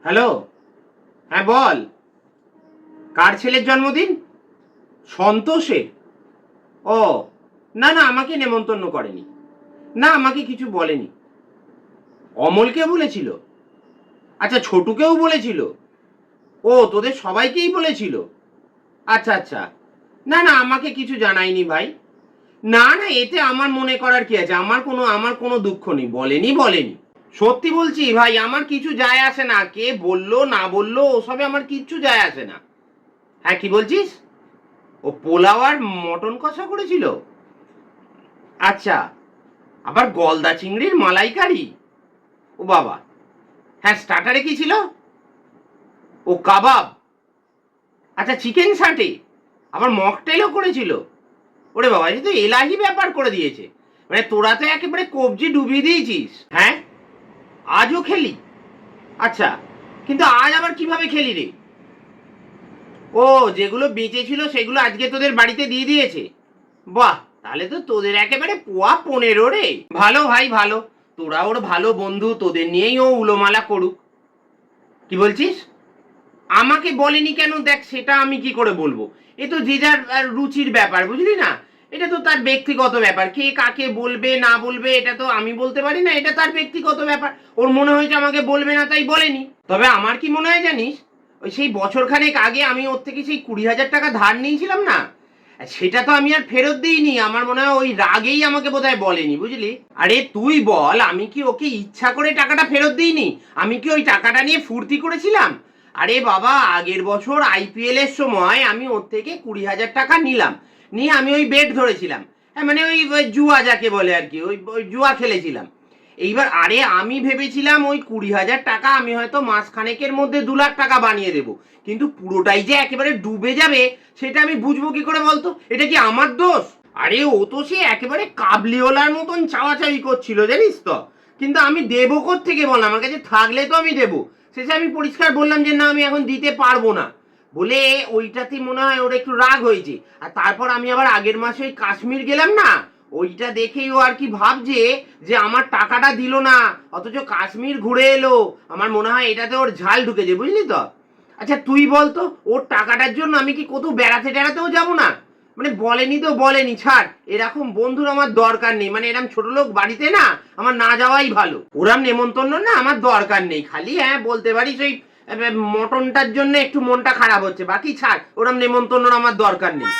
Hello, হ্যাঁ বল। কার ছেলের জন্মদিন? সন্তোষের? ও, না না, আমাকে নেমন্তন্ন করেনি। না, আমাকে কিছু বলেনি। অমলকে বলেছিল? আচ্ছা, ছোটুকেও বলেছিল? ও, তোদের সবাইকেই বলেছিল? আচ্ছা আচ্ছা। না না, আমাকে কিছু জানায়নি ভাই। না না, এতে আমার মনে করার কি আছে? আমার কোনো দুঃখ নেই। বলেনি বলেনি। সত্যি বলছি ভাই, আমার কিছু যায় আসে না, কে বললো না বললো ওসবে আমার কিচ্ছু যায় আসে না। হ্যাঁ, কি বলছিস? ও পোলাও আর মটন কষা করেছিল? আচ্ছা, আবার গলদা চিংড়ির মালাইকারি? ও বাবা। হ্যাঁ, স্টার্টারে কি ছিল? ও কাবাব। আচ্ছা, চিকেন সাটে। আবার মকটেলও করেছিল? ওরে বাবা, এ তো এলাহি ব্যাপার করে দিয়েছে। মানে তোরা তো একেবারে কবজি ডুবিয়ে দিয়েছিস। হ্যাঁ, আজও খেলি? আচ্ছা, কিন্তু আজ আবার কিভাবে খেলি রে? ও, যেগুলো বেঁচে ছিল সেগুলো আজকে তোদের বাড়িতে দিয়ে দিয়েছে? বাহ, তাহলে তো তোদের একেবারে পোয়া 15 রে। ভালো ভাই, ভালো। তোরা ওর ভালো বন্ধু, তোদের নিয়েই ও উলোমালা করুক। কি বলছিস? আমাকে বলেনি কেন? দেখ, সেটা আমি কি করে বলবো? এ তো যে যার রুচির ব্যাপার, বুঝলি না? এটা তো তার ব্যক্তিগত ব্যাপার, কে কাকে বলবে না বলবে এটা তো আমি বলতে পারি না, এটা তার ব্যক্তিগত ব্যাপার। ওর মনে হয়েছে আমাকে বলবে না, তাই বলেনি। তবে আমার কি মনে হয় জানিস, ওই সেই বছরখানেক আগে আমি ওর থেকে সেই 20,000 টাকা ধার নিয়েছিলাম না, সেটা তো আমি আর ফেরত দিইনি। আমার মনে হয় ওই রাগেই আমাকে বোধহয় বলেনি, বুঝলি? আরে তুই বল, আমি কি ওকে ইচ্ছা করে টাকাটা ফেরত দিইনি? আমি কি ওই টাকাটা নিয়ে ফুর্তি করেছিলাম? আরে বাবা, আগের বছর আইপিএল এর সময় আমি ওর থেকে 20,000 টাকা নিলাম, নিয়ে আমি ওই বেট ধরেছিলাম। হ্যাঁ, মানে ওই জুয়া যাকে বলে আর কি, ওই জুয়া খেলেছিলাম। এইবার আরে আমি ভেবেছিলাম ওই 20,000 টাকা আমি হয়তো মাসখানেকের মধ্যে 2 লাখ টাকা বানিয়ে দেবো, কিন্তু পুরোটাই যে একেবারে ডুবে যাবে সেটা আমি বুঝবো কি করে বলতো? এটা কি আমার দোষ? আরে ও তো সে একেবারে কাবলিওয়ালার মতন চাওয়াচাওয়ি করছিল, জানিস তো। কিন্তু আমি দেবো থেকে বল, আমার কাছে থাকলে তো আমি দেবো। শেষে আমি পরিষ্কার বললাম যে না, আমি এখন দিতে পারবো না বলে। ওইটাতে মনে হয় ওর একটু রাগ হয়েছে। আর তারপর আমি আবার আগের মাসে ওই কাশ্মীর গেলাম না, ওইটা দেখেই ও আর কি ভাবছে যে আমার টাকাটা দিল না, অথচ কাশ্মীর ঘুরে এলো। আমার মনে হয় এটাতে ওর ঝাল ঢুকেছে, বুঝলি তো। আচ্ছা তুই বলতো, ওর টাকাটার জন্য আমি কি কোথাও বেড়াতে টেড়াতেও যাবো না? মানে বলেনি তো বলেনি, ছাড়। এরকম বন্ধুর আমার দরকার নেই, মানে এরকম ছোট লোক বাড়িতে না আমার না যাওয়াই ভালো। ওরম নেমন্তন্ন না আমার দরকার নেই। খালি হ্যাঁ বলতে পারিস ওই মটনটার জন্য একটু মনটা খারাপ হচ্ছে, বাকি ছাড়, ওরম নেমন্তন্ন আমার দরকার নেই।